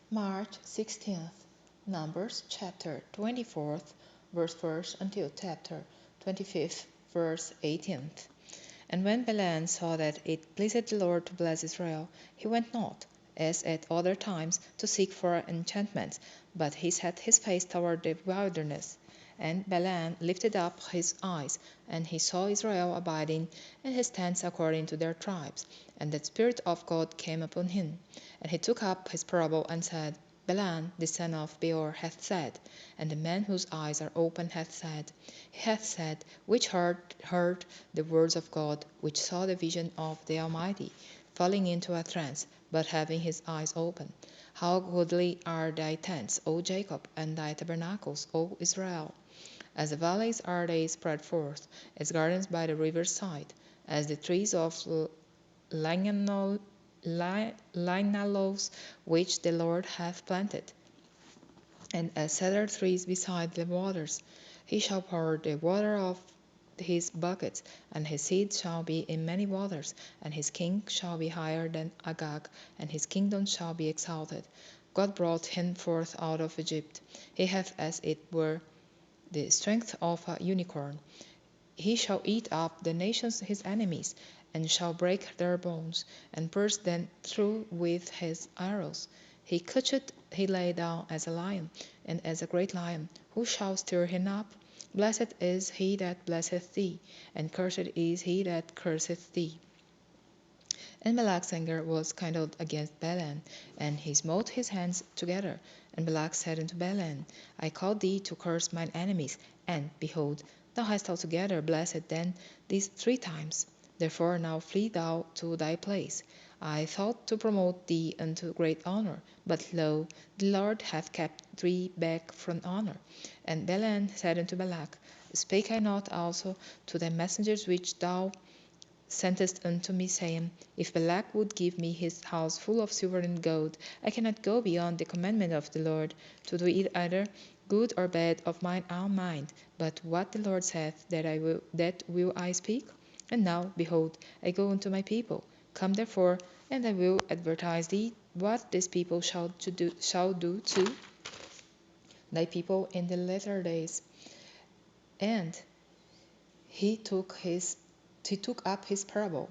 March 16th, Numbers chapter 24th, verse 1st until chapter 25th, verse 18th. And when Balaam saw that it pleased the Lord to bless Israel, he went not, as at other times, to seek for enchantments, but he set his face toward the wilderness. And Balaam lifted up his eyes, and he saw Israel abiding in his tents according to their tribes. And the Spirit of God came upon him. And he took up his parable and said, Balaam the son of Beor hath said, and the man whose eyes are open hath said, he hath said, which heard the words of God, which saw the vision of the Almighty, falling into a trance, but having his eyes open. How goodly are thy tents, O Jacob, and thy tabernacles, O Israel! As the valleys are they spread forth, as gardens by the river's side, as the trees of lignaloes which the Lord hath planted, and as cedar trees beside the waters. He shall pour the water of his buckets, and his seed shall be in many waters, and his king shall be higher than Agag, and his kingdom shall be exalted. God brought him forth out of Egypt. He hath as it were the strength of a unicorn. He shall eat up the nations his enemies, and shall break their bones, and pierce them through with his arrows. He coucheth, he lay down as a lion, and as a great lion. Who shall stir him up? Blessed is he that blesseth thee, and cursed is he that curseth thee. And Balak's anger was kindled against Balaam, and he smote his hands together. And Balak said unto Balaam, I called thee to curse mine enemies, and, behold, thou hast altogether blessed them these 3 times. Therefore now flee thou to thy place. I thought to promote thee unto great honor, but lo, the Lord hath kept thee back from honor. And Balaam said unto Balak, Spake I not also to thy messengers which thou sentest unto me, saying, If Balak would give me his house full of silver and gold, I cannot go beyond the commandment of the Lord, to do it either good or bad of mine own mind. But what the Lord saith, that will I speak. And now, behold, I go unto my people. Come therefore, and I will advertise thee what this people shall do to thy people in the latter days. And he took up his parable,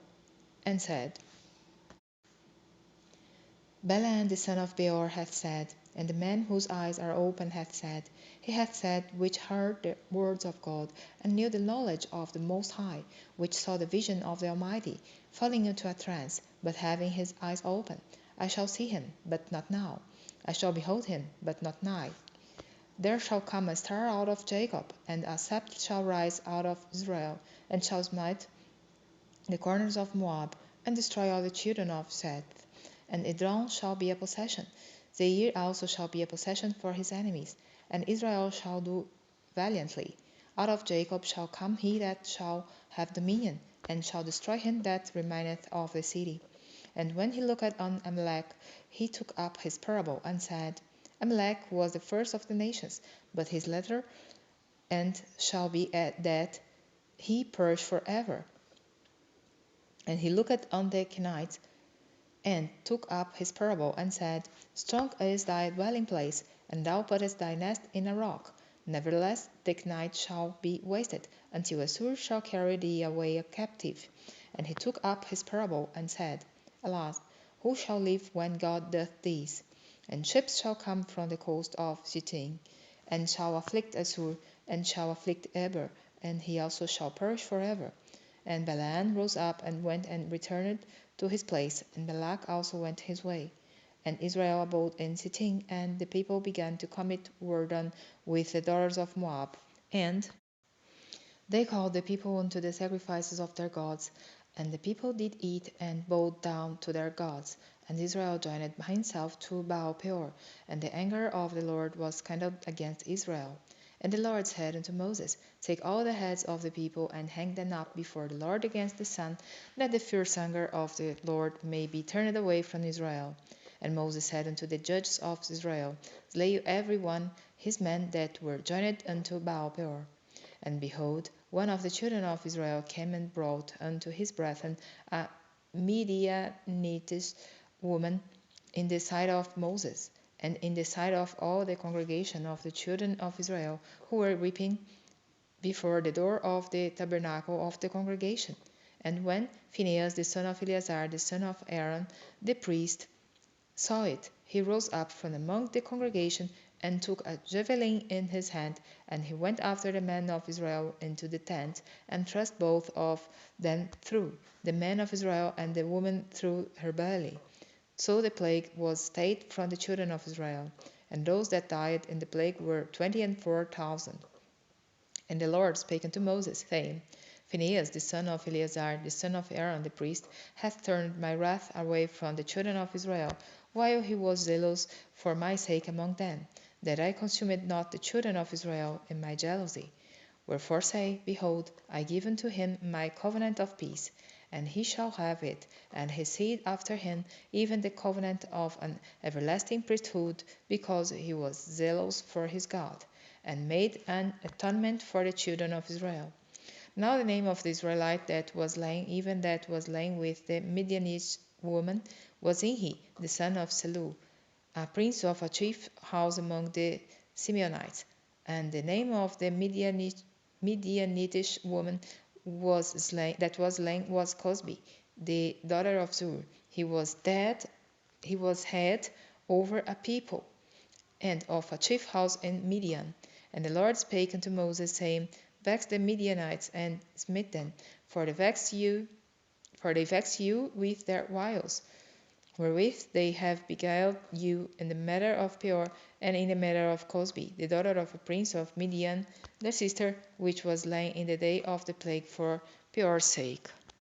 and said, Balaam the son of Beor hath said, and the man whose eyes are open hath said, he hath said, which heard the words of God, and knew the knowledge of the Most High, which saw the vision of the Almighty, falling into a trance, but having his eyes open. I shall see him, but not now. I shall behold him, but not nigh. There shall come a star out of Jacob, and a scepter shall rise out of Israel, and shall smite the corners of Moab, and destroy all the children of Seth. And Edom shall be a possession. Zair also shall be a possession for his enemies. And Israel shall do valiantly. Out of Jacob shall come he that shall have dominion, and shall destroy him that remaineth of the city. And when he looked on Amalek, he took up his parable, and said, Amalek was the first of the nations, but his latter end shall be that he perish forever. And he looked on the Kenites, and took up his parable, and said, Strong is thy dwelling place, and thou puttest thy nest in a rock. Nevertheless, the night shall be wasted, until Assur shall carry thee away a captive. And he took up his parable, and said, Alas, who shall live when God doth this? And ships shall come from the coast of Zittim, and shall afflict Assur, and shall afflict Eber, and he also shall perish forever. And Balaam rose up and went and returned to his place, and Balak also went his way. And Israel abode in Sittim, and the people began to commit whoredom with the daughters of Moab. And they called the people unto the sacrifices of their gods, and the people did eat and bowed down to their gods. And Israel joined himself to Baal Peor, and the anger of the Lord was kindled against Israel. And the Lord said unto Moses, Take all the heads of the people, and hang them up before the Lord against the sun, that the fierce anger of the Lord may be turned away from Israel. And Moses said unto the judges of Israel, Slay you every one his men that were joined unto Baal Peor. And behold, one of the children of Israel came and brought unto his brethren a Midianitish woman in the sight of Moses. and in the sight of all the congregation of the children of Israel, who were weeping before the door of the tabernacle of the congregation. And when Phinehas the son of Eleazar the son of Aaron the priest saw it, he rose up from among the congregation and took a javelin in his hand, and he went after the men of Israel into the tent, and thrust both of them through, the man of Israel and the woman through her belly. So the plague was stayed from the children of Israel, and those that died in the plague were 24,000. And the Lord spake unto Moses, saying, Phinehas the son of Eleazar, the son of Aaron the priest, hath turned my wrath away from the children of Israel, while he was zealous for my sake among them, that I consumed not the children of Israel in my jealousy. Wherefore say, Behold, I give unto him my covenant of peace, and he shall have it, and his seed after him, even the covenant of an everlasting priesthood, because he was zealous for his God, and made an atonement for the children of Israel. Now the name of the Israelite that was slain, even that was slain with the Midianite woman, was Inhi, the son of Selu, a prince of a chief house among the Simeonites. And the name of the Midianitish woman that was slain was Cosbi, the daughter of Zur. He was head over a people, and of a chief house in Midian. And the Lord spake unto Moses, saying, Vex the Midianites, and smite them, for they vex you with their wiles, wherewith they have beguiled you in the matter of Peor, and in the matter of Cosbi, the daughter of a prince of Midian, their sister, which was slain in the day of the plague for Peor's sake.